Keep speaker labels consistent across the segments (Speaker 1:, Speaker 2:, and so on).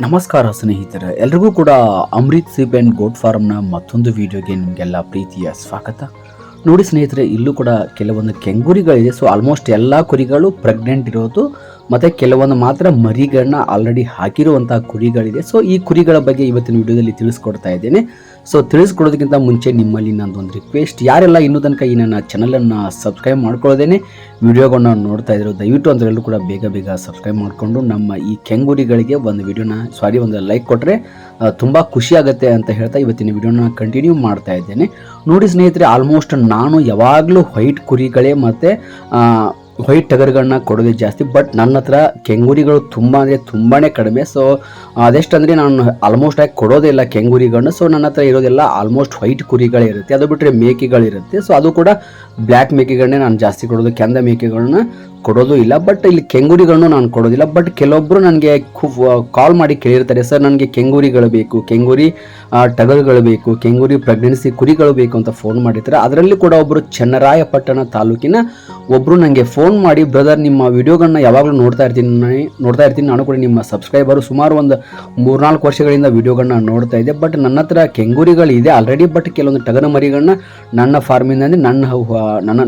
Speaker 1: ನಮಸ್ಕಾರ ಸ್ನೇಹಿತರೆ, ಎಲ್ರಿಗೂ ಕೂಡ ಅಮೃತ್ ಸೀಪ್ ಆ್ಯಂಡ್ ಗೋಟ್ ಫಾರ್ಮ್ನ ಮತ್ತೊಂದು ವಿಡಿಯೋಗೆ ನಿಮಗೆಲ್ಲ ಪ್ರೀತಿಯ ಸ್ವಾಗತ. ನೋಡಿ ಸ್ನೇಹಿತರೆ, ಇಲ್ಲೂ ಕೂಡ ಕೆಲವೊಂದು ಕೆಂಗುರಿಗಳಿದೆ. ಸೊ ಆಲ್ಮೋಸ್ಟ್ ಎಲ್ಲ ಕುರಿಗಳು ಪ್ರೆಗ್ನೆಂಟ್ ಇರೋದು ಮತ್ತು ಕೆಲವೊಂದು ಮಾತ್ರ ಮರಿಗಳನ್ನ ಆಲ್ರೆಡಿ ಹಾಕಿರುವಂಥ ಕುರಿಗಳಿದೆ. ಸೊ ಈ ಕುರಿಗಳ ಬಗ್ಗೆ ಇವತ್ತಿನ ವಿಡಿಯೋದಲ್ಲಿ ತಿಳಿಸ್ಕೊಡ್ತಾ ಇದ್ದೇನೆ. ಸೊ ತಿಳಿಸ್ಕೊಡೋದಕ್ಕಿಂತ ಮುಂಚೆ ನಿಮ್ಮಲ್ಲಿ ನಂದೊಂದು ರಿಕ್ವೆಸ್ಟ್, ಯಾರೆಲ್ಲ ಇನ್ನೂ ತನಕ ಈ ನನ್ನ ಚಾನಲನ್ನು ಸಬ್ಸ್ಕ್ರೈಬ್ ಮಾಡ್ಕೊಳ್ಳೋದೇನೆ ವಿಡಿಯೋಗಳನ್ನ ನೋಡ್ತಾ ಇದ್ರು, ದಯವಿಟ್ಟು ಅಂದ್ರೆಲ್ಲರೂ ಕೂಡ ಬೇಗ ಸಬ್ಸ್ಕ್ರೈಬ್ ಮಾಡಿಕೊಂಡು ನಮ್ಮ ಈ ಕೆಂಗುರಿಗಳಿಗೆ ಒಂದು ಲೈಕ್ ಕೊಟ್ಟರೆ ತುಂಬ ಖುಷಿ ಆಗುತ್ತೆ ಅಂತ ಹೇಳ್ತಾ ಇವತ್ತಿನ ವಿಡಿಯೋನ ಕಂಟಿನ್ಯೂ ಮಾಡ್ತಾ ಇದ್ದೇನೆ. ನೋಡಿ ಸ್ನೇಹಿತರೆ, ಆಲ್ಮೋಸ್ಟ್ ನಾನು ಯಾವಾಗಲೂ ವೈಟ್ ಕುರಿಗಳೇ ಮತ್ತು ವೈಟ್ ಟಗರ್ಗಳನ್ನ ಕೊಡೋದೇ ಜಾಸ್ತಿ. ಬಟ್ ನನ್ನ ಹತ್ರ ಕೆಂಗುರಿಗಳು ತುಂಬಾ ಕಡಿಮೆ. ಸೊ ಅದೆಷ್ಟಂದರೆ ನಾನು ಆಲ್ಮೋಸ್ಟ್ ಆಗಿ ಕೊಡೋದೇ ಇಲ್ಲ ಕೆಂಗುರಿಗಳನ್ನ. ಸೊ ನನ್ನ ಹತ್ರ ಇರೋದೆಲ್ಲ ಆಲ್ಮೋಸ್ಟ್ ವೈಟ್ ಕುರಿಗಳೇ ಇರುತ್ತೆ. ಅದು ಬಿಟ್ಟರೆ ಮೇಕೆಗಳಿರುತ್ತೆ. ಸೊ ಅದು ಕೂಡ ಬ್ಲ್ಯಾಕ್ ಮೇಕೆಗಳನ್ನೇ ನಾನು ಜಾಸ್ತಿ ಕೊಡೋದು, ಕೆಂದ ಮೇಕೆಗಳನ್ನ ಕೊಡೋದು ಇಲ್ಲ. ಬಟ್ ಇಲ್ಲಿ ಕೆಂಗುರಿಗಳನ್ನು ನಾನು ಕೊಡೋದಿಲ್ಲ. ಬಟ್ ಕೆಲವೊಬ್ಬರು ನನಗೆ ಕಾಲ್ ಮಾಡಿ ಕೇಳಿರ್ತಾರೆ, ಸರ್ ನನಗೆ ಕೆಂಗುರಿಗಳು ಬೇಕು, ಕೆಂಗುರಿ ಟಗರುಗಳು ಬೇಕು, ಕೆಂಗುರಿ ಪ್ರೆಗ್ನೆನ್ಸಿ ಕುರಿಗಳು ಬೇಕು ಅಂತ ಫೋನ್ ಮಾಡಿರ್ತಾರೆ. ಅದರಲ್ಲಿ ಕೂಡ ಒಬ್ಬರು ಚನ್ನರಾಯಪಟ್ಟಣ ತಾಲೂಕಿನ ಒಬ್ಬರು ನನಗೆ ಫೋನ್ ಮಾಡಿ, ಬ್ರದರ್ ನಿಮ್ಮ ವಿಡಿಯೋಗಳನ್ನ ಯಾವಾಗಲೂ ನೋಡ್ತಾ ಇರ್ತೀನಿ, ನಾನು ಕೂಡ ನಿಮ್ಮ ಸಬ್ಸ್ಕ್ರೈಬರು, ಸುಮಾರು ಒಂದು 3-4 ವರ್ಷಗಳಿಂದ ವಿಡಿಯೋಗಳನ್ನ ನೋಡ್ತಾ ಇದ್ದೆ. ಬಟ್ ನನ್ನ ಹತ್ರ ಕೆಂಗುರಿಗಳು ಇದೆ ಆಲ್ರೆಡಿ. ಬಟ್ ಕೆಲವೊಂದು ಟಗರ ಮರಿಗಳನ್ನ ನನ್ನ ಫಾರ್ಮಿಂದ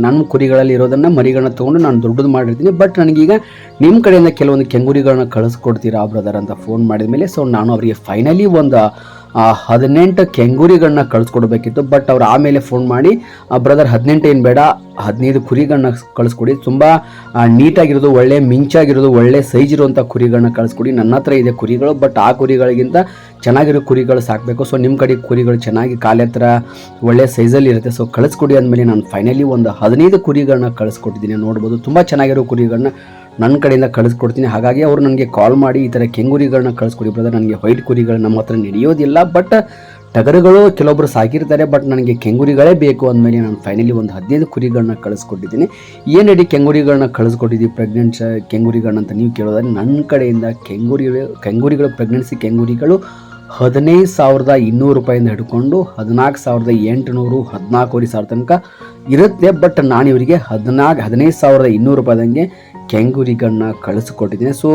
Speaker 1: ನನ್ನ ಕುರಿಗಳಲ್ಲಿ ಇರೋದನ್ನ ಮರಿಗಳನ್ನ ತೊಗೊಂಡು ನಾನು ದೊಡ್ಡದು ಮಾಡಿರ್ತೀನಿ. ಬಟ್ ನನಗೀಗ ನಿಮ್ಮ ಕಡೆಯಿಂದ ಕೆಲವೊಂದು ಕೆಂಗುರಿಗಳನ್ನ ಕಳಿಸ್ಕೊಡ್ತೀರಾ ಬ್ರದರ್ ಅಂತ ಫೋನ್ ಮಾಡಿದ ಮೇಲೆ ಸೊ ನಾನು ಅವರಿಗೆ ಫೈನಲಿ ಒಂದು 18 ಕೆಂಗುರಿಗಳನ್ನ ಕಳಿಸ್ಕೊಡ್ಬೇಕಿತ್ತು. ಬಟ್ ಅವ್ರು ಆಮೇಲೆ ಫೋನ್ ಮಾಡಿ, ಬ್ರದರ್ 18 ಏನು ಬೇಡ, 15 ಕುರಿಗಳನ್ನ ಕಳಿಸ್ಕೊಡಿ, ತುಂಬ ನೀಟಾಗಿರೋದು, ಒಳ್ಳೆ ಮಿಂಚಾಗಿರೋದು, ಒಳ್ಳೆ ಸೈಜ್ ಇರುವಂಥ ಕುರಿಗಳನ್ನ ಕಳಿಸ್ಕೊಡಿ. ನನ್ನ ಹತ್ರ ಇದೆ ಕುರಿಗಳು, ಬಟ್ ಆ ಕುರಿಗಳಿಗಿಂತ ಚೆನ್ನಾಗಿರೋ ಕುರಿಗಳು ಸಾಕಬೇಕು. ಸೊ ನಿಮ್ಮ ಕಡೆ ಕುರಿಗಳು ಚೆನ್ನಾಗಿ ಕಾಲ ಹತ್ರ ಒಳ್ಳೆ ಸೈಜಲ್ಲಿ ಇರುತ್ತೆ. ಸೊ ಕಳಿಸ್ಕೊಡಿ ಅಂದಮೇಲೆ ನಾನು ಫೈನಲಿ ಒಂದು 15 ಕುರಿಗಳನ್ನ ಕಳಿಸ್ಕೊಟ್ಟಿದ್ದೀನಿ. ನೋಡ್ಬೋದು, ತುಂಬ ಚೆನ್ನಾಗಿರೋ ಕುರಿಗಳನ್ನ ನನ್ನ ಕಡೆಯಿಂದ ಕಳಿಸ್ಕೊಡ್ತೀನಿ. ಹಾಗಾಗಿ ಅವರು ನನಗೆ ಕಾಲ್ ಮಾಡಿ ಈ ಥರ ಕೆಂಗುರಿಗಳನ್ನ ಕಳಿಸ್ಕೊಡಿ ಬ್ರದರ್, ನನಗೆ ವೈಟ್ ಕುರಿಗಳು ನಮ್ಮ ಹತ್ರ ನಡೆಯೋದಿಲ್ಲ, ಬಟ್ ಟಗರುಗಳು ಕೆಲವೊಬ್ಬರು ಸಾಕಿರ್ತಾರೆ, ಬಟ್ ನನಗೆ ಕೆಂಗುರಿಗಳೇ ಬೇಕು ಅಂದಮೇಲೆ ನಾನು ಫೈನಲಿ ಒಂದು 15 ಕುರಿಗಳನ್ನ ಕಳಿಸ್ಕೊಟ್ಟಿದ್ದೀನಿ. ಏನು ಹೇಳಿ ಕೆಂಗುರಿಗಳನ್ನ ಕಳಿಸ್ಕೊಟ್ಟಿದ್ದೀವಿ ಪ್ರೆಗ್ನೆಂಟ್ ಕೆಂಗುರಿಗಳನ್ನ ಅಂತ ನೀವು ಕೇಳೋದಾದ್ರೆ, ನನ್ನ ಕಡೆಯಿಂದ ಕೆಂಗುರಿಗಳು ಪ್ರೆಗ್ನೆನ್ಸಿ ಕೆಂಗುರಿಗಳು 15,200 ರೂಪಾಯಿಂದ ಹಿಡ್ಕೊಂಡು 14,800, 14,000 ತನಕ ಇರುತ್ತೆ. ಬಟ್ ನಾನು ಇವರಿಗೆ 15,200 ರೂಪಾಯಿದಂಗೆ ಕೆಂಗುರಿಗಳನ್ನ ಕಳಿಸ್ಕೊಟ್ಟಿದ್ದೀನಿ. ಸೊ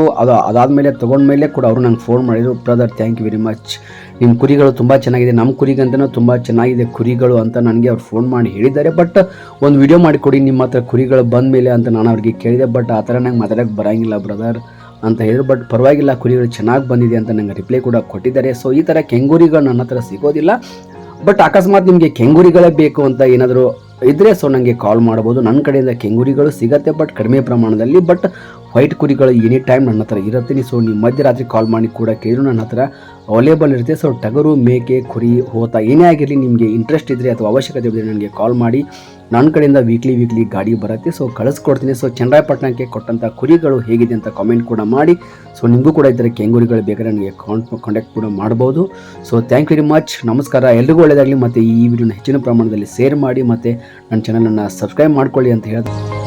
Speaker 1: ಅದಾದಮೇಲೆ ತೊಗೊಂಡ್ಮೇಲೆ ಕೂಡ ಅವರು ನಂಗೆ ಫೋನ್ ಮಾಡಿದರು, brother thank you very much, ನಿಮ್ಮ ಕುರಿಗಳು ತುಂಬ ಚೆನ್ನಾಗಿದೆ, ನಮ್ಮ ಕುರಿಗಂತನೂ ತುಂಬ ಚೆನ್ನಾಗಿದೆ ಕುರಿಗಳು ಅಂತ ನನಗೆ ಅವ್ರು ಫೋನ್ ಮಾಡಿ ಹೇಳಿದ್ದಾರೆ. ಬಟ್ ಒಂದು ವಿಡಿಯೋ ಮಾಡಿಕೊಡಿ ನಿಮ್ಮ ಹತ್ರ ಕುರಿಗಳು ಬಂದ ಮೇಲೆ ಅಂತ ನಾನು ಅವ್ರಿಗೆ ಕೇಳಿದೆ. ಬಟ್ ಆ ಥರ ನಂಗೆ ಮಾತಾಡೋಕ್ಕೆ ಬರೋಂಗಿಲ್ಲ ಬ್ರದರ್ ಅಂತ ಹೇಳಿದ್ರು. ಬಟ್ ಪರವಾಗಿಲ್ಲ, ಕುರಿಗಳು ಚೆನ್ನಾಗಿ ಬಂದಿದೆ ಅಂತ ನಂಗೆ ರಿಪ್ಲೈ ಕೂಡ ಕೊಟ್ಟಿದ್ದಾರೆ. ಸೊ ಈ ಥರ ಕೆಂಗುರಿಗಳು ನನ್ನ ಹತ್ರ ಸಿಗೋದಿಲ್ಲ. ಬಟ್ ಅಕಸ್ಮಾತ್ ನಿಮಗೆ ಕೆಂಗುರಿಗಳೇ ಬೇಕು ಅಂತ ಏನಾದರೂ ಇದ್ದರೆ ಸೊ ನನಗೆ ಕಾಲ್ ಮಾಡ್ಬೋದು. ನನ್ನ ಕಡೆಯಿಂದ ಕೆಂಗುರಿಗಳು ಸಿಗುತ್ತೆ, ಬಟ್ ಕಡಿಮೆ ಪ್ರಮಾಣದಲ್ಲಿ. ಬಟ್ ವೈಟ್ ಕುರಿಗಳು ಎನಿ ಟೈಮ್ ನನ್ನ ಹತ್ರ ಇರುತ್ತೆ. ಸೊ ನೀವು ಮಧ್ಯರಾತ್ರಿ ಕಾಲ್ ಮಾಡಿ ಕೂಡ ಕೇಳಿದ್ರು ನನ್ನ ಹತ್ರ ಅವೈಲೇಬಲ್ ಇರುತ್ತೆ. ಸೊ ಟಗರು, ಮೇಕೆ, ಕುರಿ, ಹೋತ ಏನೇ ಆಗಿರಲಿ, ನಿಮಗೆ ಇಂಟ್ರೆಸ್ಟ್ ಇದ್ದರೆ ಅಥವಾ ಅವಶ್ಯಕತೆ ಇದ್ದರೆ ನನಗೆ ಕಾಲ್ ಮಾಡಿ, ನನ್ನ ಕಡೆಯಿಂದ ವೀಕ್ಲಿ ಗಾಡಿ ಬರುತ್ತೆ. ಸೊ ಕಳಿಸ್ಕೊಡ್ತೀನಿ. ಸೊ ಚನ್ನರಾಯಪಟ್ಟಣಕ್ಕೆ ಕೊಟ್ಟಂಥ ಕುರಿಗಳು ಹೇಗಿದೆ ಅಂತ ಕಾಮೆಂಟ್ ಕೂಡ ಮಾಡಿ. ಸೊ ನಿಮಗೂ ಕೂಡ ಇದ್ದರೆ ಕೆಂಗುರಿಗಳು ಬೇಕಾದ್ರೆ ನನಗೆ ಕಾಂಟ್ಯಾಕ್ಟ್ ಕೂಡ ಮಾಡ್ಬೋದು. So thank you very much, ನಮಸ್ಕಾರ, ಎಲ್ರಿಗೂ ಒಳ್ಳೆಯದಾಗಲಿ. ಮತ್ತು ಈ ವಿಡಿಯೋನ ಹೆಚ್ಚಿನ ಪ್ರಮಾಣದಲ್ಲಿ ಶೇರ್ ಮಾಡಿ ಮತ್ತು ನನ್ನ ಚಾನಲನ್ನು ಸಬ್ಸ್ಕ್ರೈಬ್ ಮಾಡ್ಕೊಳ್ಳಿ ಅಂತ ಹೇಳ್ತೀನಿ.